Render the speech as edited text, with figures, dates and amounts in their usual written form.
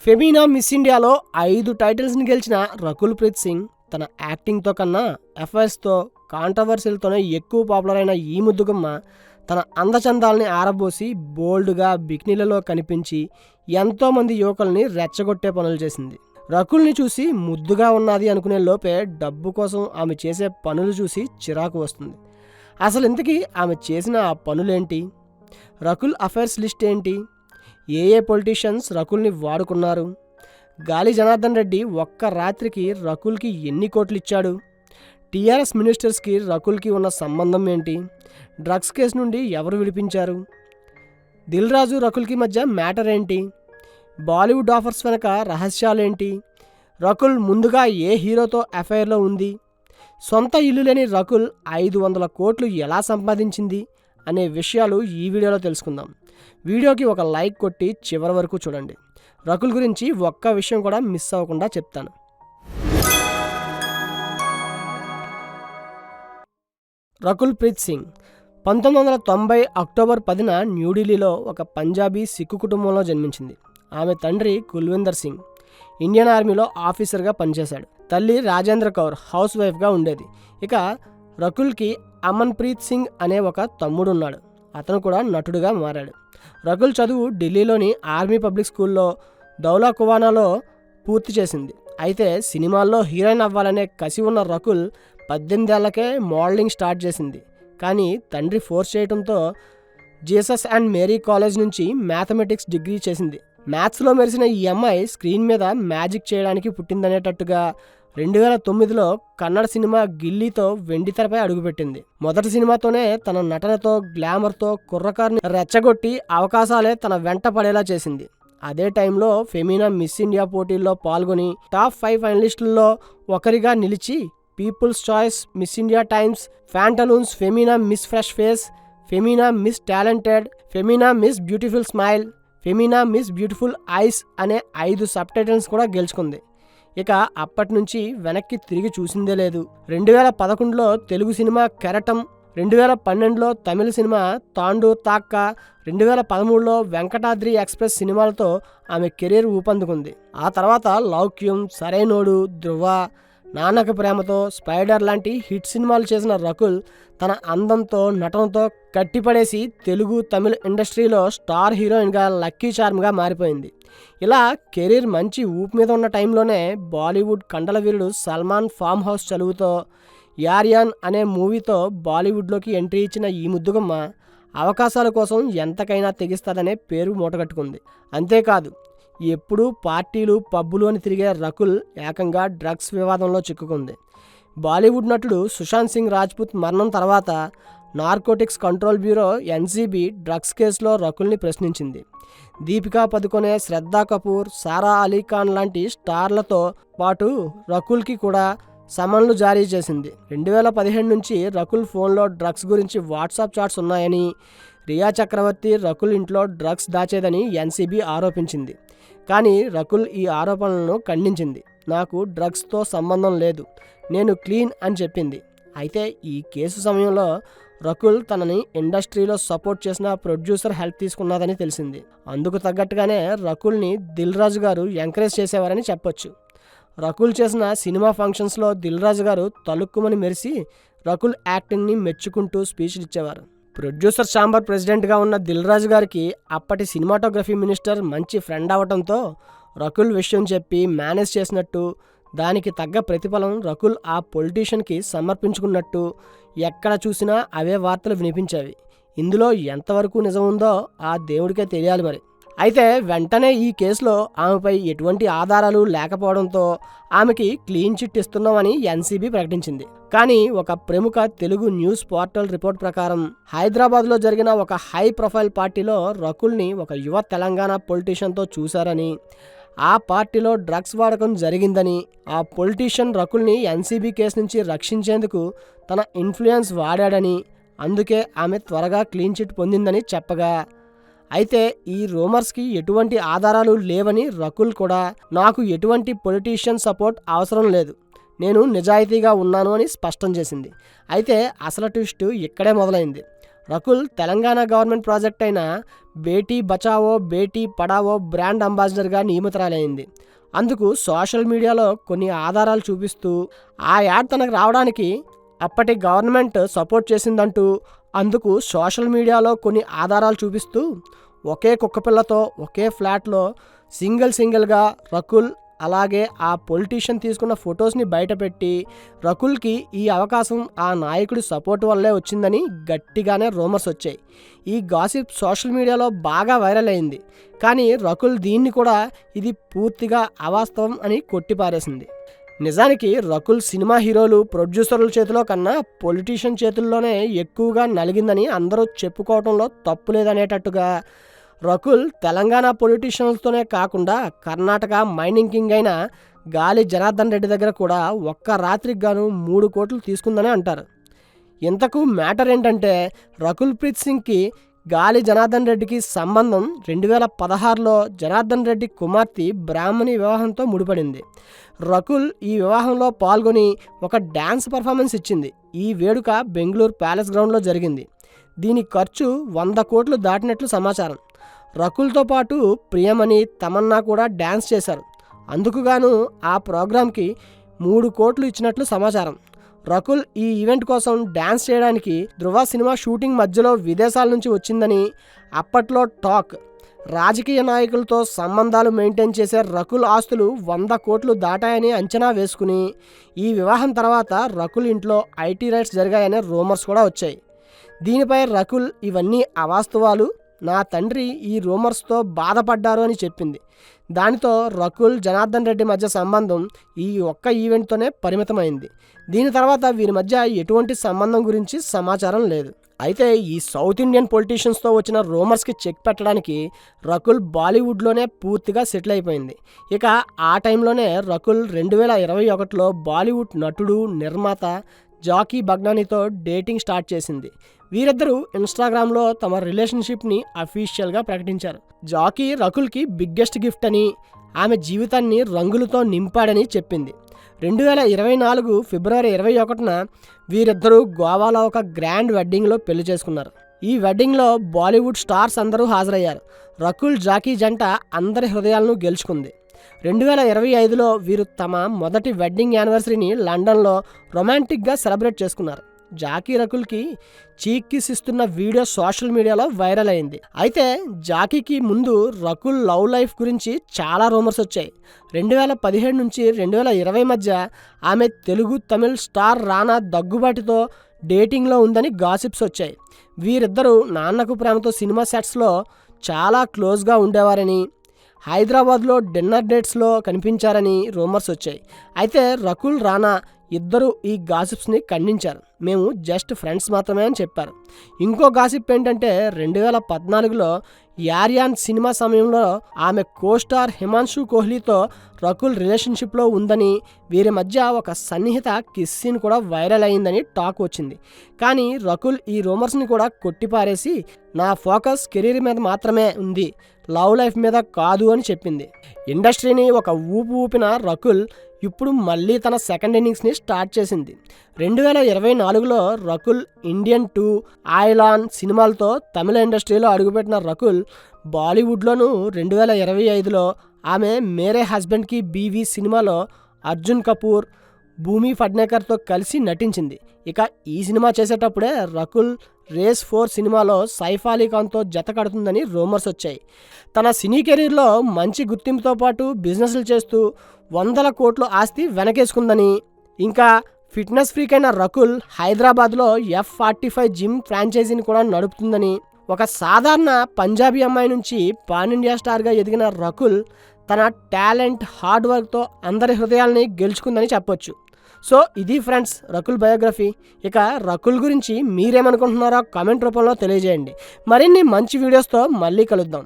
ఫెమీనా miss ఇండియాలో 5 టైటిల్స్ని గెలిచిన రకుల్ ప్రీత్ సింగ్ తన యాక్టింగ్తో కన్నా ఎఫ్ఐఎస్తో కాంట్రవర్సీలతోనే ఎక్కువ పాపులర్ అయిన ఈ ముద్దుగుమ్మ తన అందచందాలని ఆరబోసి బోల్డ్గా బికినీలలో కనిపించి ఎంతోమంది యువకుల్ని రెచ్చగొట్టే పనులు చేసింది. రకుల్ని చూసి ముద్దుగా ఉన్నది అనుకునే లోపే డబ్బు కోసం ఆమె చేసే పనులు చూసి చిరాకు వస్తుంది. అసలు ఇంతకీ ఆమె చేసిన ఆ పనులేంటి? రకుల్ అఫైర్స్ లిస్ట్ ఏంటి? ఏ పొలిటీషియన్స్ రకుల్ని వాడుకున్నారు? గాలి జనార్దన్ రెడ్డి ఒక్క రాత్రికి రకుల్కి ఎన్ని కోట్లు ఇచ్చాడు? టీఆర్ఎస్ మినిస్టర్స్కి రకుల్కి ఉన్న సంబంధం ఏంటి? డ్రగ్స్ కేసు నుండి ఎవరు విడిపించారు? దిల్ రాజు రకుల్కి మధ్య మ్యాటర్ ఏంటి? బాలీవుడ్ ఆఫర్స్ వెనక రహస్యాలేంటి? రకుల్ ముందుగా ఏ హీరోతో అఫైర్లో ఉంది? సొంత ఇల్లు లేని రకుల్ 500 కోట్లు ఎలా సంపాదించింది అనే విషయాలు ఈ వీడియోలో తెలుసుకుందాం. వీడియోకి ఒక లైక్ కొట్టి చివరి వరకు చూడండి. రకుల్ గురించి ఒక్క విషయం కూడా మిస్ అవ్వకుండా చెప్తాను. రకుల్ ప్రీత్ సింగ్ 1990 అక్టోబర్ 10న న్యూఢిల్లీలో ఒక పంజాబీ సిక్కు కుటుంబంలో జన్మించింది. ఆమె తండ్రి కుల్విందర్ సింగ్ ఇండియన్ ఆర్మీలో ఆఫీసర్గా పనిచేశాడు. తల్లి రాజేంద్ర కౌర్ హౌస్ వైఫ్గా ఉండేది. ఇక రకుల్కి అమన్ ప్రీత్ సింగ్ అనే ఒక తమ్ముడున్నాడు. అతను కూడా నటుడుగా మారాడు. రకుల్ చదువు ఢిల్లీలోని ఆర్మీ పబ్లిక్ స్కూల్లో దౌలా కువానాలో పూర్తి చేసింది. అయితే సినిమాల్లో హీరోయిన్ అవ్వాలనే కసి ఉన్న రకుల్ 18 ఏళ్లకే మోడలింగ్ స్టార్ట్ చేసింది. కానీ తండ్రి ఫోర్స్ చేయడంతో జీసస్ అండ్ మేరీ కాలేజ్ నుంచి మ్యాథమెటిక్స్ డిగ్రీ చేసింది. మ్యాథ్స్లో మెరిసిన ఈ అమ్మాయి స్క్రీన్ మీద మ్యాజిక్ చేయడానికి పుట్టిందనేటట్టుగా 2009లో కన్నడ సినిమా గిల్లీతో వెండితెరపై అడుగుపెట్టింది. మొదటి సినిమాతోనే తన నటనతో గ్లామర్తో కుర్రకారుని రెచ్చగొట్టి అవకాశాలే తన వెంట పడేలా చేసింది. అదే టైంలో ఫెమీనా మిస్ ఇండియా పోటీల్లో పాల్గొని టాప్ 5 ఫైనలిస్టుల్లో ఒకరిగా నిలిచి people's choice, Miss India Times, Fantaloons, Femina Miss fresh face, Femina Miss talented, Femina Miss beautiful smile, Femina Miss beautiful eyes అనే 5 సబ్ టైటిల్స్ కూడా గెలుచుకుంది. ఇక అప్పటి నుంచి వెనక్కి తిరిగి చూసిందే లేదు. 2011లో తెలుగు సినిమా కెరటం, 2012లో తమిళ సినిమా తాండూర్ తాక్క, 2013లో వెంకటాద్రి ఎక్స్ప్రెస్ సినిమాలతో ఆమె కెరీర్ ఊపందుకుంది. ఆ తర్వాత లౌక్యం, సరైనోడు, ధృవ, నాన్నక ప్రేమతో, స్పైడర్ లాంటి హిట్ సినిమాలు చేసిన రకుల్ తన అందంతో నటనతో కట్టిపడేసి తెలుగు తమిళ ఇండస్ట్రీలో స్టార్ హీరోయిన్గా లక్కీ చార్మ్గా మారిపోయింది. ఇలా కెరీర్ మంచి ఊపు మీద ఉన్న టైంలోనే బాలీవుడ్ కండల వీరుడు సల్మాన్ ఫామ్ హౌస్ చలువుతో యార్యాన్ అనే మూవీతో బాలీవుడ్లోకి ఎంట్రీ ఇచ్చిన ఈ ముద్దుగుమ్మ అవకాశాల కోసం ఎంతకైనా తెగిస్తుందనే పేరు మూటగట్టుకుంది. అంతేకాదు ఎప్పుడూ పార్టీలు పబ్బులు అని తిరిగే రకుల్ ఏకంగా డ్రగ్స్ వివాదంలో చిక్కుకుంది. బాలీవుడ్ నటుడు సుశాంత్ సింగ్ రాజ్పుత్ మరణం తర్వాత narcotics control bureau NCB drugs కేసులో రకుల్ని ప్రశ్నించింది. దీపికా పదుకొనే, శ్రద్ధా కపూర్, సారా అలీ ఖాన్ లాంటి స్టార్లతో పాటు రకుల్కి కూడా సమన్లు జారీ చేసింది. 2017 నుంచి రకుల్ ఫోన్లో డ్రగ్స్ గురించి వాట్సాప్ చాట్స్ ఉన్నాయని, రియా చక్రవర్తి రకుల్ ఇంట్లో డ్రగ్స్ దాచేదని ఎన్సీబీ ఆరోపించింది. కానీ రకుల్ ఈ ఆరోపణలను ఖండించింది. నాకు డ్రగ్స్తో సంబంధం లేదు, నేను క్లీన్ అని చెప్పింది. అయితే ఈ కేసు సమయంలో రకుల్ తనని ఇండస్ట్రీలో సపోర్ట్ చేసిన ప్రొడ్యూసర్ హెల్ప్ తీసుకున్నదని తెలిసింది. అందుకు తగ్గట్టుగానే రకుల్ని దిల్ రాజు గారు ఎంకరేజ్ చేసేవారని చెప్పొచ్చు. రకుల్ చేసిన సినిమా ఫంక్షన్స్లో దిల్ రాజు గారు తలుక్కుమని మెరిసి రకుల్ యాక్టింగ్ని మెచ్చుకుంటూ స్పీచ్లు ఇచ్చేవారు. ప్రొడ్యూసర్ ఛాంబర్ ప్రెసిడెంట్గా ఉన్న దిల్ రాజు గారికి అప్పటి సినిమాటోగ్రఫీ మినిస్టర్ మంచి ఫ్రెండ్ అవ్వడంతో రకుల్ విషయం చెప్పి మేనేజ్ చేసినట్టు, దానికి తగ్గ ప్రతిఫలం రకుల్ ఆ పొలిటీషియన్కి సమర్పించుకున్నట్టు ఎక్కడ చూసినా అవే వార్తలు వినిపించేవి. ఇందులో ఎంతవరకు నిజం ఉందో ఆ దేవుడికే తెలియాలి మరి. అయితే వెంటనే ఈ కేసులో ఆమెపై ఎటువంటి ఆధారాలు లేకపోవడంతో ఆమెకి క్లీన్ చిట్ ఇస్తున్నామని ఎన్సీబీ ప్రకటించింది. కానీ ఒక ప్రముఖ తెలుగు న్యూస్ పోర్టల్ రిపోర్ట్ ప్రకారం హైదరాబాద్లో జరిగిన ఒక హై ప్రొఫైల్ పార్టీలో రకుల్ని ఒక యువ తెలంగాణ పొలిటీషియన్తో చూశారని, ఆ పార్టీలో డ్రగ్స్ వాడకం జరిగిందని, ఆ పొలిటీషియన్ రకుల్ని ఎన్సీబీ కేసు నుంచి రక్షించేందుకు తన ఇన్ఫ్లుయెన్స్ వాడాడని, అందుకే ఆమె త్వరగా క్లీన్ చిట్ పొందిందని చెప్పగా, అయితే ఈ రూమర్స్కి ఎటువంటి ఆధారాలు లేవని రకుల్ కూడా నాకు ఎటువంటి పొలిటీషియన్ సపోర్ట్ అవసరం లేదు, నేను నిజాయితీగా ఉన్నాను అని స్పష్టం చేసింది. అయితే అసలు ట్విస్ట్ ఇక్కడే మొదలైంది. రకుల్ తెలంగాణ గవర్నమెంట్ ప్రాజెక్ట్ అయిన బేటీ బచావో బేటీ పడావో బ్రాండ్ అంబాసిడర్గా నియమితురాలైంది. అందుకు సోషల్ మీడియాలో కొన్ని ఆధారాలు చూపిస్తూ ఆ యాడ్ తనకు రావడానికి అప్పటి గవర్నమెంట్ సపోర్ట్ చేసిందంటూ, అందుకు సోషల్ మీడియాలో కొన్ని ఆధారాలు చూపిస్తూ ఒకే కుక్కపిల్లతో ఒకే ఫ్లాట్లో సింగిల్గా రకుల్ అలాగే ఆ పొలిటీషియన్ తీసుకున్న ఫొటోస్ని బయటపెట్టి రకుల్కి ఈ అవకాశం ఆ నాయకుడి సపోర్ట్ వల్లే వచ్చిందని గట్టిగానే రూమర్స్ వచ్చాయి. ఈ గాసిప్ సోషల్ మీడియాలో బాగా వైరల్ అయింది. కానీ రకుల్ దీన్ని కూడా ఇది పూర్తిగా అవాస్తవం అని కొట్టిపారేసింది. నిజానికి రకుల్ సినిమా హీరోలు ప్రొడ్యూసర్ల చేతిలో కన్నా పొలిటీషియన్ చేతుల్లోనే ఎక్కువగా నలిగిందని అందరూ చెప్పుకోవడంలో తప్పు లేదనేటట్టుగా రకుల్ తెలంగాణ పొలిటీషియన్స్తోనే కాకుండా కర్ణాటక మైనింగ్ కింగ్ అయిన గాలి జనార్దన్ రెడ్డి దగ్గర కూడా ఒక్క రాత్రికి గాను 3 కోట్లు తీసుకుందని అంటారు. ఇంతకు మ్యాటర్ ఏంటంటే రకుల్ ప్రీత్ సింగ్కి గాలి జనార్దన్ రెడ్డికి సంబంధం 2016లో జనార్దన్ రెడ్డి కుమార్తె బ్రాహ్మణి వివాహంతో ముడిపడింది. రకుల్ ఈ వివాహంలో పాల్గొని ఒక డ్యాన్స్ పర్ఫార్మెన్స్ ఇచ్చింది. ఈ వేడుక బెంగళూరు ప్యాలెస్ గ్రౌండ్లో జరిగింది. దీని ఖర్చు 100 కోట్లు దాటినట్లు సమాచారం. రకుల్తో పాటు ప్రియమణి, తమన్నా కూడా డ్యాన్స్ చేశారు. అందుకుగాను ఆ ప్రోగ్రాంకి 3 కోట్లు ఇచ్చినట్లు సమాచారం. రకుల్ ఈ ఈవెంట్ కోసం డ్యాన్స్ చేయడానికి ధృవ సినిమా షూటింగ్ మధ్యలో విదేశాల నుంచి వచ్చిందని అప్పట్లో టాక్. రాజకీయ నాయకులతో సంబంధాలు మెయింటైన్ చేసే రకుల్ ఆస్తులు 100 కోట్లు దాటాయని అంచనా వేసుకుని ఈ వివాహం తర్వాత రకుల్ ఇంట్లో ఐటీ రైట్స్ జరిగాయనే రూమర్స్ కూడా వచ్చాయి. దీనిపై రకుల్ ఇవన్నీ అవాస్తవాలు, నా తండ్రి ఈ రూమర్స్తో బాధపడ్డారు అని చెప్పింది. దానితో రకుల్ జనార్దన్ రెడ్డి మధ్య సంబంధం ఈ ఒక్క ఈవెంట్తోనే పరిమితమైంది. దీని తర్వాత వీరి మధ్య ఎటువంటి సంబంధం గురించి సమాచారం లేదు. అయితే ఈ సౌత్ ఇండియన్ పొలిటీషియన్స్తో వచ్చిన రూమర్స్కి చెక్ పెట్టడానికి రకుల్ బాలీవుడ్లోనే పూర్తిగా సెటిల్ అయిపోయింది. ఇక ఆ టైంలోనే రకుల్ 2021లో బాలీవుడ్ నటుడు, నిర్మాత జాకీ బగ్నానీతో డేటింగ్ స్టార్ట్ చేసింది. వీరిద్దరూ ఇన్స్టాగ్రామ్లో తమ రిలేషన్షిప్ని అఫీషియల్గా ప్రకటించారు. జాకీ రకుల్కి బిగ్గెస్ట్ గిఫ్ట్ అని, ఆమె జీవితాన్ని రంగులతో నింపాడని చెప్పింది. 2024 ఫిబ్రవరి 21న వీరిద్దరూ గోవాలో ఒక గ్రాండ్ వెడ్డింగ్లో పెళ్లి చేసుకున్నారు. ఈ వెడ్డింగ్లో బాలీవుడ్ స్టార్స్ అందరూ హాజరయ్యారు. రకుల్ జాకీ జంట అందరి హృదయాలను గెలుచుకుంది. 2025లో వీరు తమ మొదటి వెడ్డింగ్ యానివర్సరీని లండన్లో రొమాంటిక్గా సెలబ్రేట్ చేసుకున్నారు. జాకీ రకుల్కి చీక్ కిస్ ఇస్తున్న వీడియో సోషల్ మీడియాలో వైరల్ అయింది. అయితే జాకీకి ముందు రకుల్ లవ్ లైఫ్ గురించి చాలా రూమర్స్ వచ్చాయి. 2017 నుంచి 2020 మధ్య ఆమె తెలుగు, తమిళ్ స్టార్ రానా దగ్గుబాటితో డేటింగ్లో ఉందని గాసిప్స్ వచ్చాయి. వీరిద్దరూ నాన్నకు ప్రేమతో సినిమా సెట్స్లో చాలా క్లోజ్గా ఉండేవారని, హైదరాబాద్లో డిన్నర్ డేట్స్లో కనిపించారని రూమర్స్ వచ్చాయి. అయితే రకుల్, రానా ఇద్దరు ఈ గాసిప్స్ని ఖండించారు. మేము జస్ట్ ఫ్రెండ్స్ మాత్రమే అని చెప్పారు. ఇంకో గాసిప్ ఏంటంటే 2014లో యార్యాన్ సినిమా సమయంలో ఆమె కోస్టార్ హిమాన్షు కోహ్లీతో రకుల్ రిలేషన్షిప్లో ఉందని, వీరి మధ్య ఒక సన్నిహిత కిస్ సీన్ కూడా వైరల్ అయిందని టాక్ వచ్చింది. కానీ రకుల్ ఈ రూమర్స్ని కూడా కొట్టిపారేసి నా ఫోకస్ కెరీర్ మీద మాత్రమే ఉంది, లవ్ లైఫ్ మీద కాదు అని చెప్పింది. ఇండస్ట్రీని ఒక ఊపు ఊపిన రకుల్ ఇప్పుడు మళ్ళీ తన సెకండ్ ఇన్నింగ్స్ని స్టార్ట్ చేసింది. 2024లో రకుల్ ఇండియన్ 2, ఆయలాన్ సినిమాలతో తమిళ ఇండస్ట్రీలో అడుగుపెట్టిన రకుల్ బాలీవుడ్లోనూ 2025లో ఆమె మేరే హస్బెండ్కి బీవీ సినిమాలో అర్జున్ కపూర్, భూమి ఫడ్నేకర్తో కలిసి నటించింది. ఇక ఈ సినిమా చేసేటప్పుడే రకుల్ రేస్ 4 సినిమాలో సైఫ్ అలీ ఖాన్తో జత కడుతుందని రూమర్స్ వచ్చాయి. తన సినీ కెరీర్లో మంచి గుర్తింపుతో పాటు బిజినెస్లు చేస్తూ 100 కోట్ల ఆస్తి వెనకేసుకుందని, ఇంకా ఫిట్నెస్ ఫ్రీక్ అయిన రకుల్ హైదరాబాద్లో F45 జిమ్ ఫ్రాంచైజీని కూడా నడుపుతుందని, ఒక సాధారణ పంజాబీ అమ్మాయి నుంచి పాన్ ఇండియా స్టార్గా ఎదిగిన రకుల్ తన టాలెంట్, హార్డ్ వర్క్తో అందరి హృదయాల్ని గెలుచుకుందని చెప్పొచ్చు. సో ఇది ఫ్రెండ్స్ రకుల్ బయోగ్రఫీ. ఇక రకుల్ గురించి మీరేమనుకుంటున్నారో కామెంట్ రూపంలో తెలియజేయండి. మరిన్ని మంచి వీడియోస్తో మళ్ళీ కలుద్దాం.